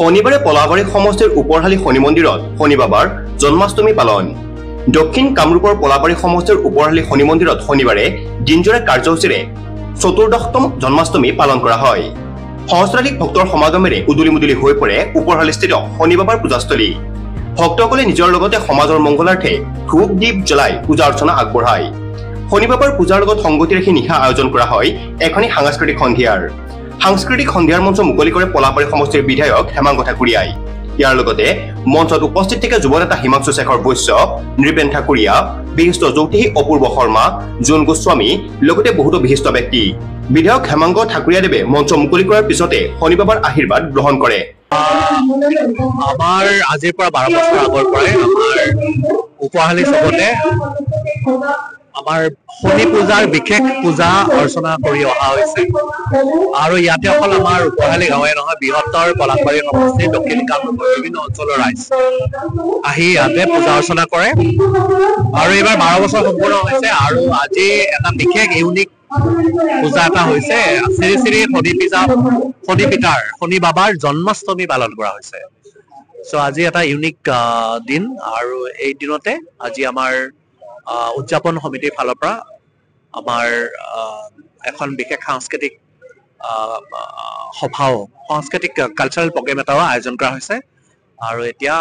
শনিবাৰে পলাবাৰী সমষ্টিৰ ওপৰহালি শনি মন্দিৰত শনি বাবাৰ জন্মাষ্টমী পালন। দক্ষিণ কামৰূপৰ পলাবাৰী সমষ্টিৰ ওপৰহালি শনি মন্দিৰত শনিবাৰে দিনজোৰা কাৰ্যসূচীৰে চতুৰ্দশতম জন্মাষ্টমী পালন কৰা হয়। সহস্ৰাধিক ভক্তৰ সমাগমেৰে উদুলি মুদুলি হৈ পৰে ওপৰহালিস্থিত শনি বাবাৰ পূজাস্থলী। ভক্তসকলে নিজৰ লগতে সমাজৰ মংগলাৰ্থে ধূপ দীপ জ্বলাই পূজা অৰ্চনা আগবঢ়ায়। শনি বাবাৰ পূজাৰ লগত সংগতি ৰাখি নিশা আয়োজন কৰা হয় এখনি সাংস্কৃতিক সন্ধিয়াৰ। সাংস্কৃতিক সন্ধিয়াৰ মঞ্চ মুকলি কৰে পলাবাৰী সমষ্টিৰ বিধায়ক হেমাংগ ঠাকুৰীয়াই। ইয়াৰ লগতে মঞ্চত উপস্থিত থাকে যুৱ নেতা হিমাংশু শেখৰ বৈশ্য, নৃপেন ঠাকুৰীয়া, বিশিষ্ট জ্যোতিষী অপূৰ্ব শৰ্মা, জোন গোস্বামী, লগতে বহুতো বিশিষ্ট ব্যক্তি। বিধায়ক হেমাংগ ঠাকুৰীয়াদেৱে মঞ্চ মুকলি কৰাৰ পিছতে শনি বাবাৰ আশীৰ্বাদ গ্ৰহণ কৰে। আমাৰ আজিৰ পৰা 12 বছৰ আগৰ পৰাই আমাৰ উপহালি চবতে আমাৰ শনি পূজাৰ বিশেষ পূজা অৰ্চনা কৰি অহা হৈছে আৰু ইয়াতে অকল আমাৰ উপহালি গাঁৱে নহয়, বৃহত্তৰ পলাশবাৰী সমষ্টিৰ দক্ষিণ কামৰূপৰ বিভিন্ন অঞ্চলৰ ৰাইজ আহি ইয়াতে পূজা অৰ্চনা কৰে আৰু এইবাৰ 12 বছৰ সম্পূৰ্ণ হৈছে আৰু আজি এটা বিশেষ ইউনিক পূজা এটা হৈছে। শ্ৰী শ্ৰী শনি পিতাৰ শনি বাবাৰ জন্মাষ্টমী পালন কৰা হৈছে। চ' আজি এটা ইউনিক দিন আৰু এই দিনতে আজি আমাৰ উদযাপন সমিতিৰ ফালৰ পৰা আমাৰ এখন বিশেষ সাংস্কৃতিক সভাও সাংস্কৃতিক কালচাৰেল প্ৰগ্ৰেম এটাও আয়োজন কৰা হৈছে আৰু এতিয়া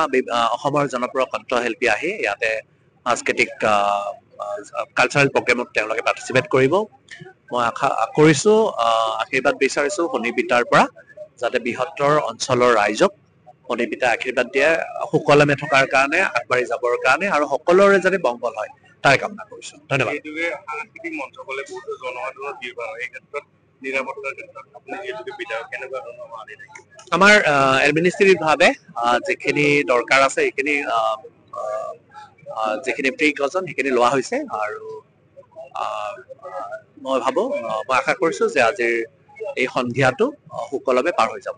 অসমৰ জনপ্ৰিয় কণ্ঠশিল্পী আহি ইয়াতে সাংস্কৃতিক কালচাৰেল প্ৰগ্ৰেমত তেওঁলোকে পাৰ্টিচিপেট কৰিব। মই আশা কৰিছো, আশীৰ্বাদ বিচাৰিছো শনি পিতাৰ পৰা যাতে বৃহত্তৰ অঞ্চলৰ ৰাইজক শনি পিতাই আশীৰ্বাদ দিয়ে সুকলমে থকাৰ কাৰণে, আগবাঢ়ি যাবৰ কাৰণে আৰু সকলোৰে যাতে মংগল হয় তাই কামনা কৰিছো। ধন্যবাদ। সাংস্কৃতিক মঞ্চকলে বহুতো জনসাধাৰণৰ ভিৰ হয়, এই ক্ষেত্ৰত নিৰাপত্তাৰ ক্ষেত্ৰত আপুনি যিহেতু বিধায়ক কেনেকুৱা ধৰণৰ আনি থাকিব? আমাৰ এডমিনিষ্ট্ৰেটিভ ভাৱে যিখিনি দৰকাৰ আছে সেইখিনি যিখিনি প্ৰিকজন সেইখিনি লোৱা হৈছে আৰু মই আশা কৰিছো যে আজিৰ এই সন্ধিয়াটো সুকলমে পাৰ হৈ যাব।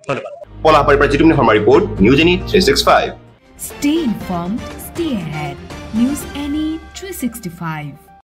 ধন্যবাদ। পলাশবাৰীৰ পৰা Jitumoni Sharma report, news any 365। Stay informed, stay ahead. News Any 365.